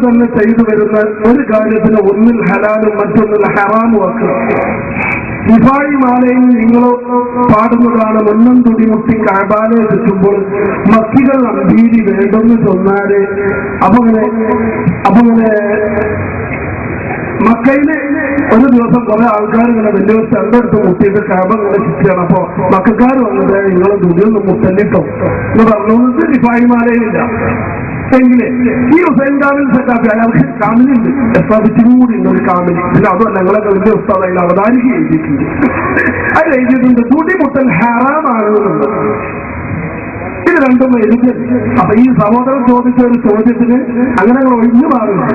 തന്നെ ചെയ്തു വരുന്ന ഒരു കാര്യത്തിന് ഒന്നിൽ ഹലാലും മറ്റൊന്നിൽ ഹറാമും ആക്കുക. നിഫായി മാലയിൽ നിങ്ങൾ പാടുന്നതാണ് മുന്നം തുടിമുട്ടി കഅബയെ ചുറ്റുമ്പോൾ മക്കികൾ അമ്പീരി വേണ്ടെന്ന് ചൊന്നാല് അപ്പങ്ങനെ മക്കയില് ഒരു ദിവസം കുറെ ആൾക്കാർ ഇങ്ങനെ വലിയ ചണ്ടെടുത്ത് മുട്ടിയിട്ട് കഅബ ഇങ്ങനെ ചുറ്റിയാണ്. അപ്പൊ മക്കാർ വന്നത് നിങ്ങളെ ദുരിയൊന്നും മുട്ടല്ലിട്ടോ എന്ന് പറഞ്ഞുകൊണ്ട് നിഫായി മാലയിലില്ല എങ്കില് ഈ ഹുസൈൻ കാമിൽ സെറ്റാപ്പി അയാൾക്ക് കാമിലുണ്ട്, എസ്റ്റാബ്ലിഷിംഗ് കൂടി ഉണ്ട് ഒരു കാമിൽ. പിന്നെ അതുമല്ല ഞങ്ങളൊക്കെ വലിയ ഉസ്താദ് അവതാരിക എഴുതിയിട്ടുണ്ട്. അത് എഴുതിയിട്ടുണ്ട് തുടിമുട്ടൽ ഹറാമാണെന്നുണ്ട്. ഇത് രണ്ടും എഴുതി. അപ്പൊ ഈ സഹോദരൻ ചോദിച്ച ഒരു ചോദ്യത്തിന് അങ്ങനെ ഒഴിഞ്ഞു മാറുന്നു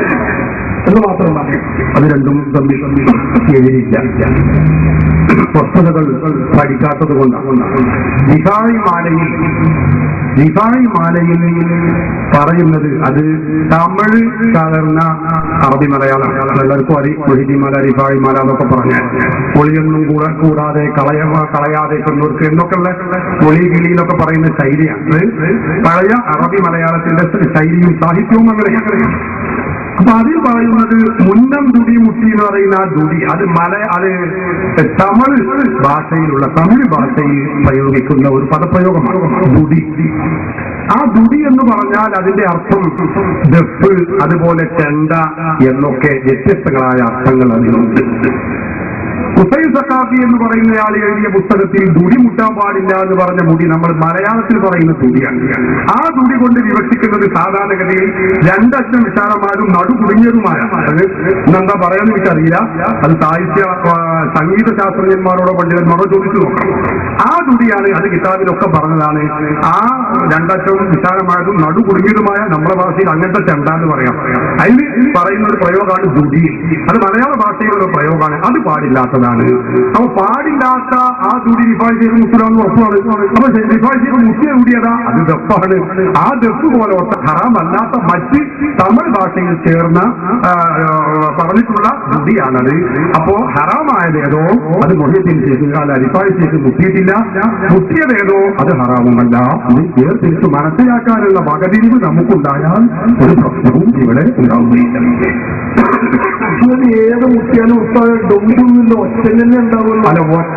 എന്ന് മാത്രം പറയും. അത് രണ്ടും തമ്മിൽ എഴുതിയില്ല, വസ്തുതകൾ പഠിക്കാത്തത് കൊണ്ടാണ്. നിഫായി മാലയിൽ പറയുന്നത് അത് തമിഴ് കലർന്ന അറബി മലയാളം. എല്ലാവർക്കും അറിയാം മൊഹിദിമാല റിഫായി മാല എന്നൊക്കെ പറഞ്ഞാൽ പൊളിയൊന്നും കൂടാതെ കളയാതെ കൊന്നവർക്ക് എന്നൊക്കെയുള്ള പൊളി കിളിയിലൊക്കെ പറയുന്ന ശൈലിയാണ്. പഴയ അറബി മലയാളത്തിന്റെ ശൈലിയും സാഹിത്യവും അങ്ങനെയാണ്. അപ്പൊ അതിൽ പറയുന്നത് മുന്നം ദുടി മുട്ടി എന്ന് പറയുന്ന ആ ദുടി അത് തമിഴ് ഭാഷയിലുള്ള തമിഴ് ഭാഷയിൽ പ്രയോഗിക്കുന്ന ഒരു പദപ്രയോഗമാണ് ദുടി. ആ ദുടി എന്ന് പറഞ്ഞാൽ അതിന്റെ അർത്ഥം ദഫ്, അതുപോലെ ചെണ്ട എന്നൊക്കെ വ്യത്യസ്തങ്ങളായ അർത്ഥങ്ങൾ അതിനുണ്ട്. ഹുസൈൻ സഖാഫി എന്ന് പറയുന്നയാൾ എഴുതിയ പുസ്തകത്തിൽ ദുടി മുട്ടാൻ പാടില്ല എന്ന് പറഞ്ഞ മുടി നമ്മൾ മലയാളത്തിൽ പറയുന്ന ദുടിയാണ്. ആ ദുടി കൊണ്ട് വിവക്ഷിക്കുന്നത് സാധാരണഗതിയിൽ രണ്ടറ്റം വിശാലമായതും നടു കുടുങ്ങിയതുമായ, എന്താ പറയാന്ന് എനിക്കറിയില്ല, അത് സംഗീത ശാസ്ത്രജ്ഞന്മാരോടോ പണ്ഡിതന്മാരോ ചോദിച്ചു നോക്കാം. ആ ദുടിയാണ്, അത് കിതാബിലൊക്കെ പറഞ്ഞതാണ്. ആ രണ്ടറ്റവും വിശാലമായതും നടു കുടുങ്ങിയതുമായ നമ്മുടെ ഭാഷയിൽ അങ്ങനത്തെ ചെണ്ട എന്ന് പറയാം. അതിൽ പറയുന്ന ഒരു പ്രയോഗമാണ് ദുടി. അത് മലയാള ഭാഷയിലുള്ള പ്രയോഗമാണ്. അത് പാടില്ലാത്തതാണ്. അപ്പൊ പാടില്ലാത്ത ആ ദുടി റിഫായ് ചെയ്ത് മുസ്ലാന്ന് ഉറപ്പാണ്. അപ്പൊ റിഫായ് ചെയ്ത് മുത്തിയ ദുടിയതാ അത് ദഫാണ്. ആ ദഫ് പോലെ ഹറാമല്ലാത്ത മറ്റ് തമിഴ് ഭാഷയിൽ ചേർന്ന പറഞ്ഞിട്ടുള്ള ദുടിയാണത്. അപ്പോ ഹറാമായതേതോ അത് മൊഹിദ്ദീൻ ചെയ്ത് അല്ല റിഫായ് ചെയ്ത് മുത്തിയിട്ടില്ല, മുത്തിയതേതോ അത് ഹറാമുമല്ല. ഇത് ചേർത്തിട്ട് മനസ്സിലാക്കാനുള്ള വകതിരിവ് നമുക്കുണ്ടായാൽ ഒരു പ്രശ്നവും ഇവിടെ ഉണ്ടാവുകയില്ല. ഏത് മുത്തിയാലും ഡൊമ്പില്ല ഒറ്റ തന്നെ ഉണ്ടാവുള്ളൂ. അല്ല ഒറ്റ